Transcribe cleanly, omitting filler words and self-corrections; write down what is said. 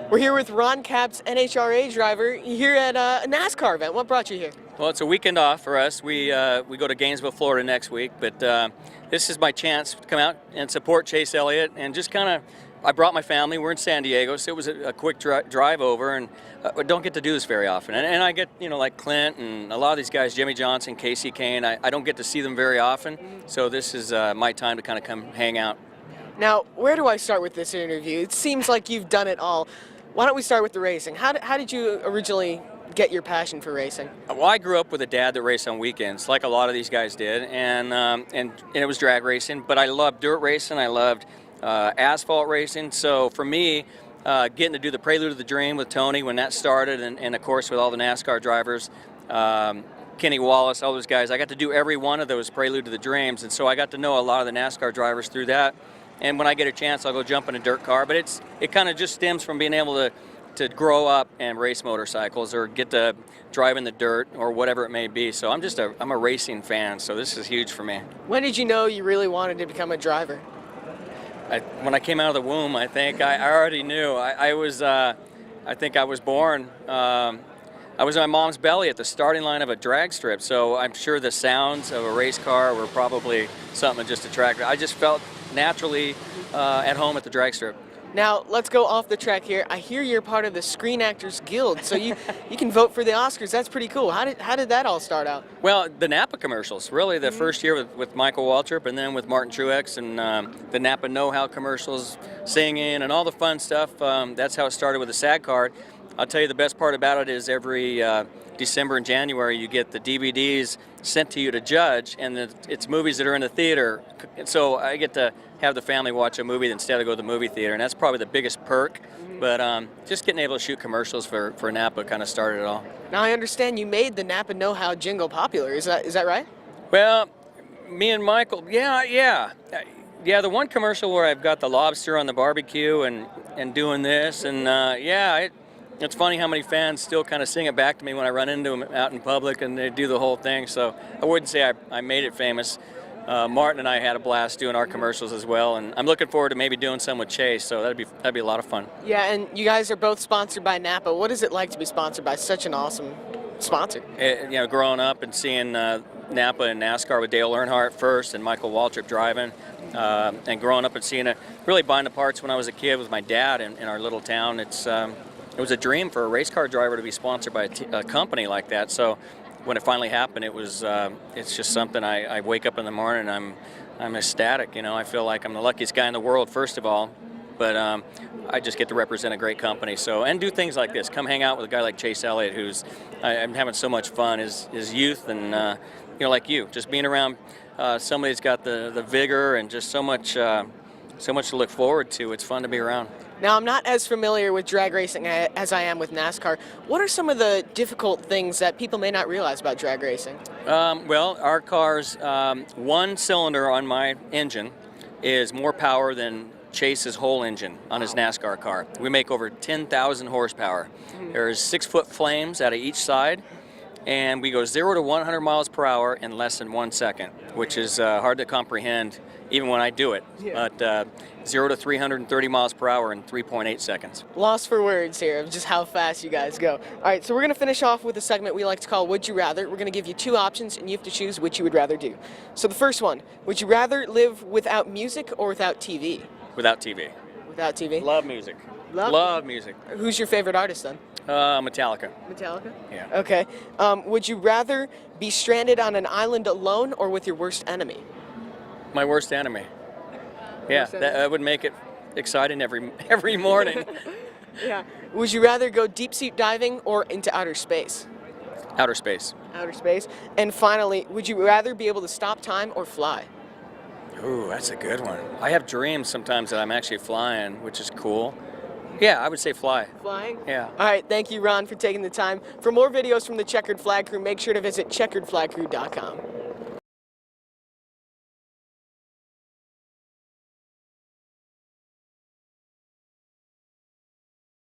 We're here with Ron Capps, NHRA driver, here at a NASCAR event. What brought you here? Well, it's a weekend off for us. We go to Gainesville, Florida next week, but this is my chance to come out and support Chase Elliott and just kind of, I brought my family. We're in San Diego, so it was a quick drive over, and I don't get to do this very often. And I get, like Clint and a lot of these guys, Jimmy Johnson, Casey Kane, I don't get to see them very often, so this is my time to kind of come hang out. Now, where do I start with this interview? It seems like you've done it all. Why don't we start with the racing? How did you originally get your passion for racing? Well, I grew up with a dad that raced on weekends, like a lot of these guys did, and it was drag racing. But I loved dirt racing. I loved asphalt racing. So for me, getting to do the Prelude of the Dream with Tony when that started, and of course with all the NASCAR drivers, Kenny Wallace, all those guys, I got to do every one of those Prelude to the Dreams, and so I got to know a lot of the NASCAR drivers through that. And when I get a chance, I'll go jump in a dirt car. But it kind of just stems from being able to grow up and race motorcycles or get to drive in the dirt or whatever it may be. So I'm a racing fan, so this is huge for me. When did you know you really wanted to become a driver? When I came out of the womb, I think I already knew. I think I was born. I was in my mom's belly at the starting line of a drag strip, so I'm sure the sounds of a race car were probably something that just attracted. I just felt naturally at home at the drag strip. Now, let's go off the track here. I hear you're part of the Screen Actors Guild, so you can vote for the Oscars. That's pretty cool. How did that all start out? Well, the Napa commercials, really the first year with Michael Waltrip and then with Martin Truex and the Napa Know-How commercials, singing and all the fun stuff. That's how it started with the SAG card. I'll tell you the best part about it is every December and January you get the DVDs sent to you to judge, and it's movies that are in the theater. So I get to have the family watch a movie instead of go to the movie theater, and that's probably the biggest perk. But just getting able to shoot commercials for Napa kind of started it all. Now I understand you made the Napa Know-How jingle popular. Is that right? Well, me and Michael, yeah. The one commercial where I've got the lobster on the barbecue and doing this, and it's funny how many fans still kind of sing it back to me when I run into them out in public and they do the whole thing. So I wouldn't say I made it famous. Martin and I had a blast doing our commercials as well, and I'm looking forward to maybe doing some with Chase, so that'd be a lot of fun. Yeah, and you guys are both sponsored by Napa. What is it like to be sponsored by such an awesome sponsor? Growing up and seeing Napa and NASCAR with Dale Earnhardt first and Michael Waltrip driving, and growing up and seeing it, really buying the parts when I was a kid with my dad in our little town. It was a dream for a race car driver to be sponsored by a company like that. So when it finally happened, it's just something I wake up in the morning and I'm ecstatic. I feel like I'm the luckiest guy in the world, first of all, but I just get to represent a great company. So and do things like this. Come hang out with a guy like Chase Elliott, I'm having so much fun. His youth and like you, just being around somebody that's got the vigor and just so much to look forward to. It's fun to be around. Now, I'm not as familiar with drag racing as I am with NASCAR. What are some of the difficult things that people may not realize about drag racing? Well, our car's one cylinder on my engine is more power than Chase's whole engine on his NASCAR car. We make over 10,000 horsepower. There's 6-foot flames out of each side, and we go 0 to 100 miles per hour in less than 1 second, which is hard to comprehend even when I do it. Yeah. But 0 to 330 miles per hour in 3.8 seconds. Lost for words here of just how fast you guys go. All right, so we're going to finish off with a segment we like to call Would You Rather. We're going to give you 2 options, and you have to choose which you would rather do. So the first one, would you rather live without music or without TV? Without TV. Without TV? Love music. Love music. Who's your favorite artist then? Metallica. Metallica? Yeah. Okay. Would you rather be stranded on an island alone or with your worst enemy? My worst enemy. Yeah, that would make it exciting every morning. Yeah. Would you rather go deep sea diving or into outer space? Outer space. Outer space. And finally, would you rather be able to stop time or fly? Ooh, that's a good one. I have dreams sometimes that I'm actually flying, which is cool. Yeah, I would say fly. Flying? Yeah. All right, thank you, Ron, for taking the time. For more videos from the Checkered Flag Crew, make sure to visit checkeredflagcrew.com.